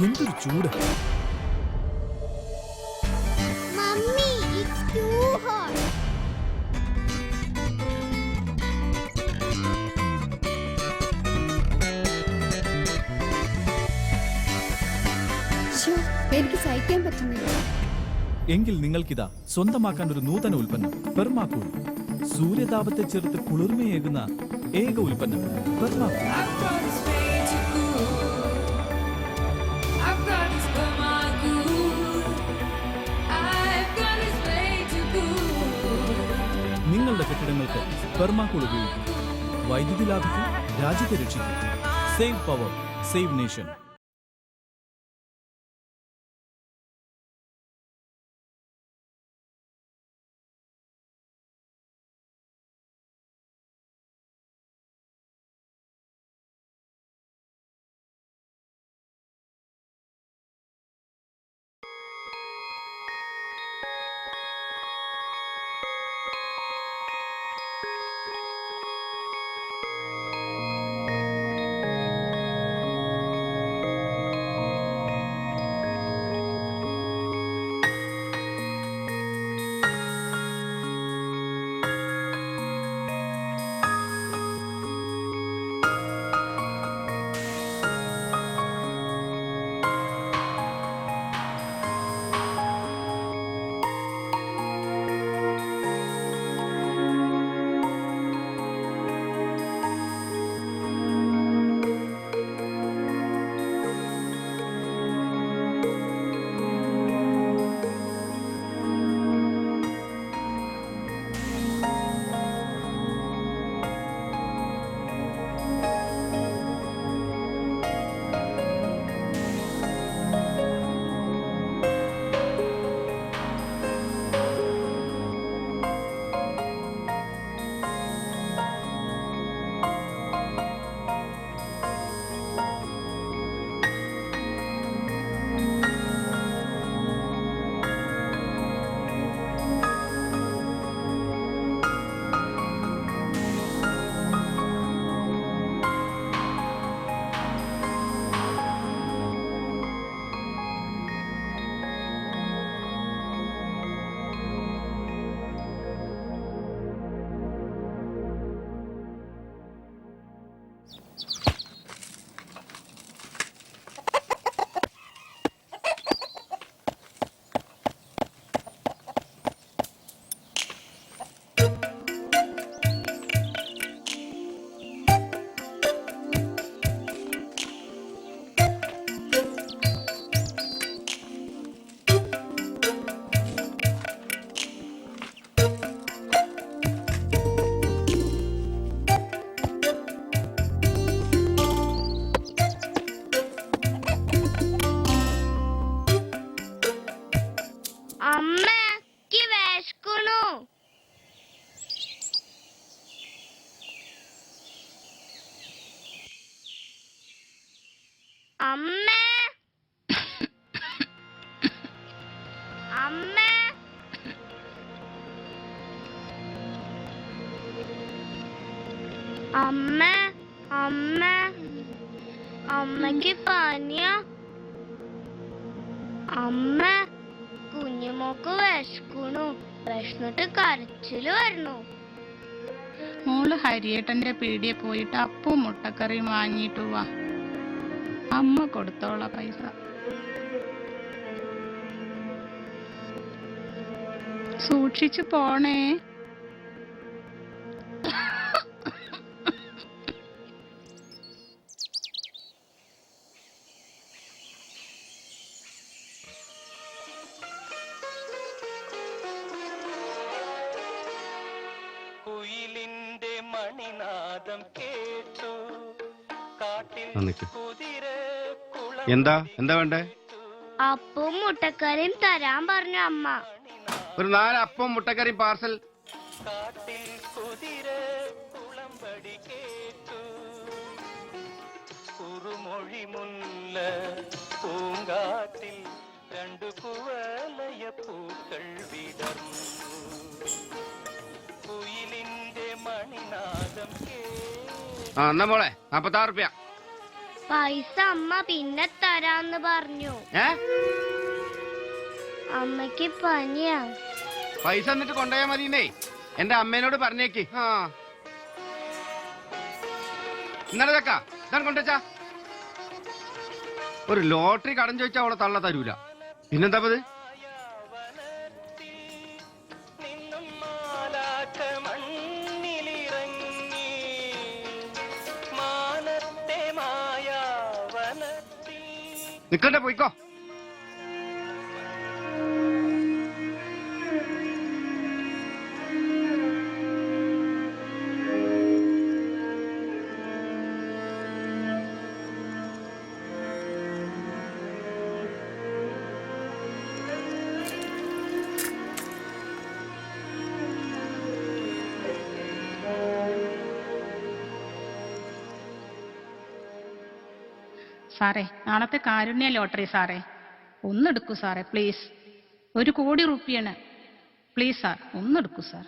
എന്തൊരു ചൂട്. എനിക്ക് സഹിക്കാൻ പറ്റുന്നില്ല. എങ്കിൽ നിങ്ങൾക്കിതാ സ്വന്തമാക്കാൻ ഒരു നൂതന ഉൽപ്പന്നം പെർമാകൂൾ. സൂര്യതാപത്തെ ചെറുത്ത് കുളിർമയേകുന്ന ഏക ഉൽപ്പന്നം പെർമാകൂൾ. നിങ്ങളുടെ കെട്ടിടങ്ങൾക്ക് പെർമാകൂൾ ഉപയോഗിക്കും. വൈദ്യുതി ലാഭിക്കും, രാജ്യത്തെ രക്ഷിക്കും. Save power, save nation. അമ്മക്ക് പനിയാ. അമ്മ കുഞ്ഞുമോക്ക് വിശക്കണു. വിശന്നിട്ട് കരച്ചില് വരണു. മോള് ഹരിയേട്ടന്റെ പീടിയെ പോയിട്ട് അപ്പവും മുട്ടക്കറിയും വാങ്ങിയിട്ട് വാ. അമ്മ കൊടുത്തോളാം പൈസ. സൂക്ഷിച്ചു പോണേ. എന്താ എന്താ വേണ്ടേ? അപ്പവും മുട്ടക്കറിയും തരാൻ പറഞ്ഞു അമ്മ. ഒരു 4 അപ്പം മുട്ടക്കറി പാർസൽ. ആ എന്നാ മോളെ 46 റുപ്യ. പൈസ അമ്മ പിന്നെ തരാന്ന് പറഞ്ഞു. അമ്മക്ക് പനിയാ. പൈസ എന്നിട്ട് കൊണ്ടുപോയാ മതിന്നേ. എന്റെ അമ്മേനോട് പറഞ്ഞേക്ക്. ഇന്നലെ ചക്ക ഇതാണ് കൊണ്ടുവച്ചാ. ഒരു ലോട്ടറി കടം ചോദിച്ചാ അവിടെ തള്ള തരൂല. പിന്നെന്താ ഇത്? നിക്കണ്ടേ, പോയിക്കോ. സാറേ, നാളത്തെ കാരുണ്യ ലോട്ടറി സാറേ, ഒന്നെടുക്കൂ സാറേ പ്ലീസ്. 1 കോടി റുപ്യാണ്. പ്ലീസ് സാർ, ഒന്നെടുക്കൂ സാർ.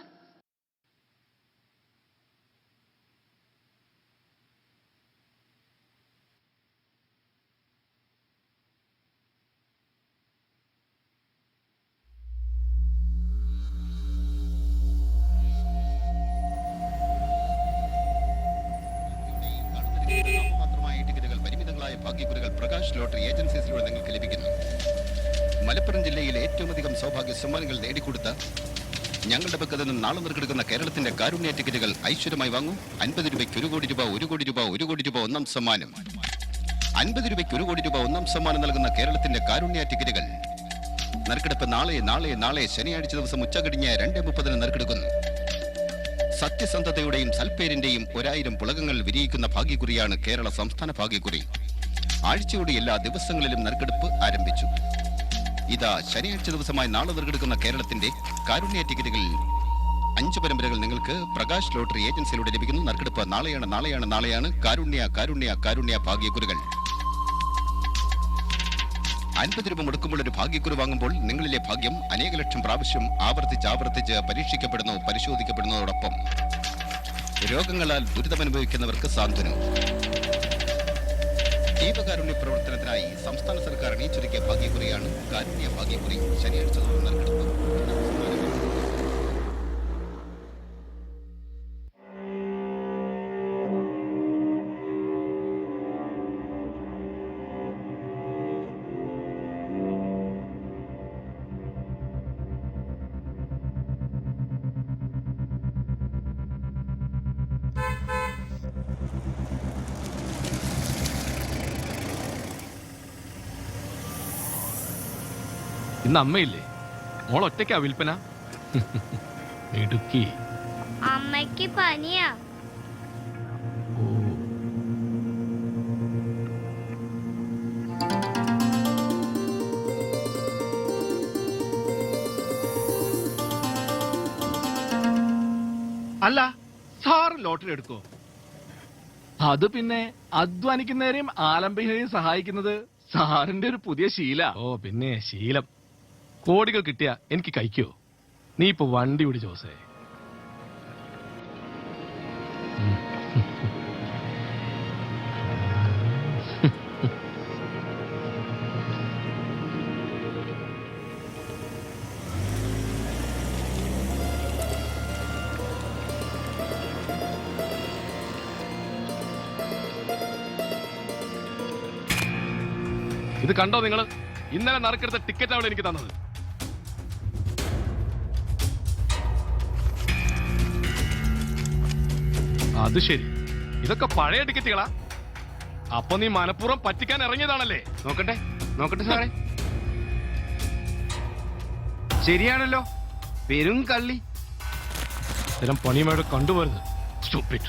ഭാഗ്യക്കുറികൾ പ്രകാശ് ലോട്ടറി ഏജൻസീസിലൂടെ നിങ്ങൾക്ക് ലഭിക്കുന്നു. മലപ്പുറം ജില്ലയിൽ ഏറ്റവും അധികം സൗഭാഗ്യ സമ്മാനങ്ങൾ നേടിക്കൊടുത്ത ഞങ്ങളുടെ പക്കൽ നിന്ന് നാളെ നറുക്കെടുക്കുന്ന കേരളത്തിന്റെ കാരുണ്യ ടിക്കറ്റുകൾ ഐശ്വര്യമായി വാങ്ങും. 50 രൂപയ്ക്ക് 1 കോടി രൂപ, 1 കോടി രൂപ, 1 കോടി രൂപ ഒന്നാം സമ്മാനം. 50 രൂപയ്ക്ക് 1 കോടി രൂപ ഒന്നാം സമ്മാനം നൽകുന്ന കേരളത്തിന്റെ കാരുണ്യ ടിക്കറ്റുകൾ നറുക്കെടുപ്പ് നാളെ ശനിയാഴ്ച ദിവസം ഉച്ചകഴിഞ്ഞ് 2:30 നറുക്കെടുക്കുന്നു. സത്യസന്ധതയുടെയും സൽപ്പേരിന്റെയും 1000 പുളകങ്ങൾ വിരിയിക്കുന്ന ഭാഗ്യക്കുറിയാണ് കേരള സംസ്ഥാന ഭാഗ്യക്കുറി. ആഴ്ചയുടെ എല്ലാ ദിവസങ്ങളിലും നറുക്കെടുപ്പ് ആരംഭിച്ചു. ഇതാ ശനിയാഴ്ച ദിവസമായി നാളെ നറുക്കെടുക്കുന്ന കേരളത്തിന്റെ കാരുണ്യ ടിക്കറ്റുകളിൽ 5 പരമ്പരകൾ നിങ്ങൾക്ക് പ്രകാശ് ലോട്ടറി ഏജൻസിയിലൂടെ ലഭിക്കുന്നു. നറുക്കെടുപ്പ് നാളെയാണ്. കാരുണ്യ ഭാഗ്യക്കുറികൾ. 50 രൂപ മുടക്കുമ്പോൾ ഒരു ഭാഗ്യക്കുറി വാങ്ങുമ്പോൾ നിങ്ങളിലെ ഭാഗ്യം അനേക ലക്ഷം പ്രാവശ്യം ആവർത്തിച്ച് പരീക്ഷിക്കപ്പെടുന്നു, പരിശോധിക്കപ്പെടുന്നതോടൊപ്പം രോഗങ്ങളാൽ ദുരിതമനുഭവിക്കുന്നവർക്ക് സാന്ത്വനം. ജീവകാരുണ്യ പ്രവർത്തനത്തിനായി സംസ്ഥാന സർക്കാർ അണിയിച്ചൊരുക്കിയ ഭാഗ്യക്കുറിയാണ് കാരുണ്യ ഭാഗ്യക്കുറി. ശനിയാഴ്ച നറുക്കെടുപ്പ്. ഇന്ന് അമ്മയില്ലേ? മോൾ ഒറ്റയ്ക്കാ വിൽപ്പന? ഇടുക്കി. അമ്മയ്ക്ക് പനിയാ. അല്ല, സാറ് ലോട്ടറി എടുക്കോ? അത് പിന്നെ അധ്വാനിക്കുന്നവരെയും ആലംബികളെയും സഹായിക്കുന്നത് സാറിന്റെ ഒരു പുതിയ ശീല. ഓ പിന്നെ ശീലം. കോടികൾ കിട്ടിയ എനിക്ക് കഴിക്കോ? നീ ഇപ്പൊ വണ്ടി ഓടി ജോസേ. ഇത് കണ്ടോ നിങ്ങള്? ഇന്നലെ നറുക്കെടുത്ത ടിക്കറ്റ് ആണ് എനിക്ക് തന്നത്. അത് ശരി, ഇതൊക്കെ പഴയ ടിക്കറ്റുകളാ? അപ്പൊ നീ മനഃപൂർവ്വം പറ്റിക്കാൻ ഇറങ്ങിയതാണല്ലേ? നോക്കട്ടെ സാറേ, ശരിയാണല്ലോ. പെരും കള്ളി. ഇത്തരം പണിയുമായിട്ട് കണ്ടുപോരുത്. Stupid.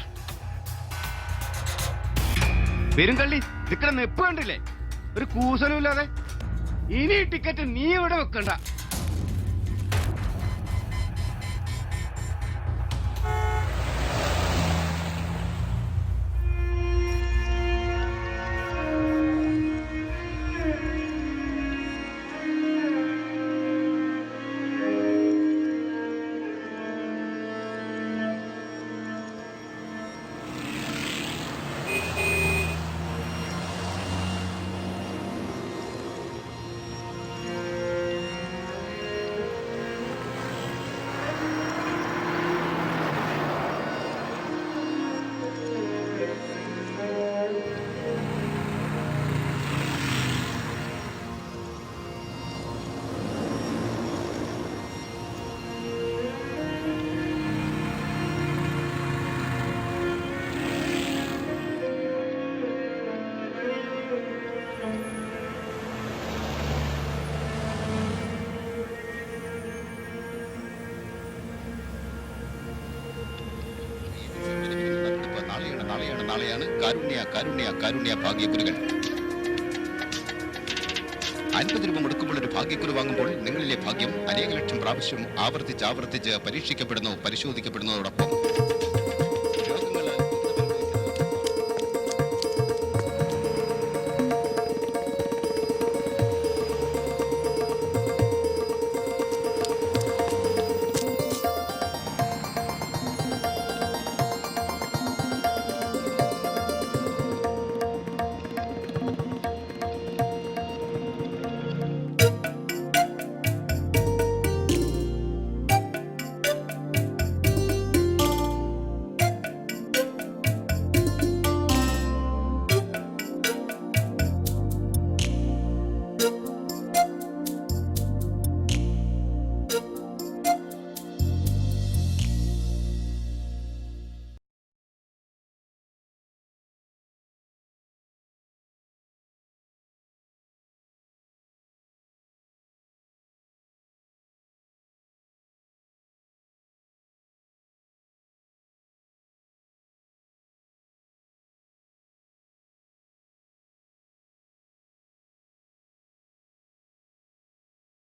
പെരും കള്ളി. നിക്കണ നെപ്പ് കണ്ടില്ലേ? ഒരു കൂസലും ഇല്ലാതെ. ഇനി ടിക്കറ്റ് നീ ഇവിടെ വെക്കണ്ട. നാളെയാണ് കാരുണ്യ കാരുണ്യ കാരുണ്യ ഭാഗ്യക്കുരുകൾ. 50 രൂപ മുടക്കുമ്പോൾ ഒരു ഭാഗ്യക്കുരു വാങ്ങുമ്പോൾ നിങ്ങളിലെ ഭാഗ്യം അനേക ലക്ഷം പ്രാവശ്യം ആവർത്തിച്ച് പരീക്ഷിക്കപ്പെടുന്നു, പരിശോധിക്കപ്പെടുന്നതോടൊപ്പം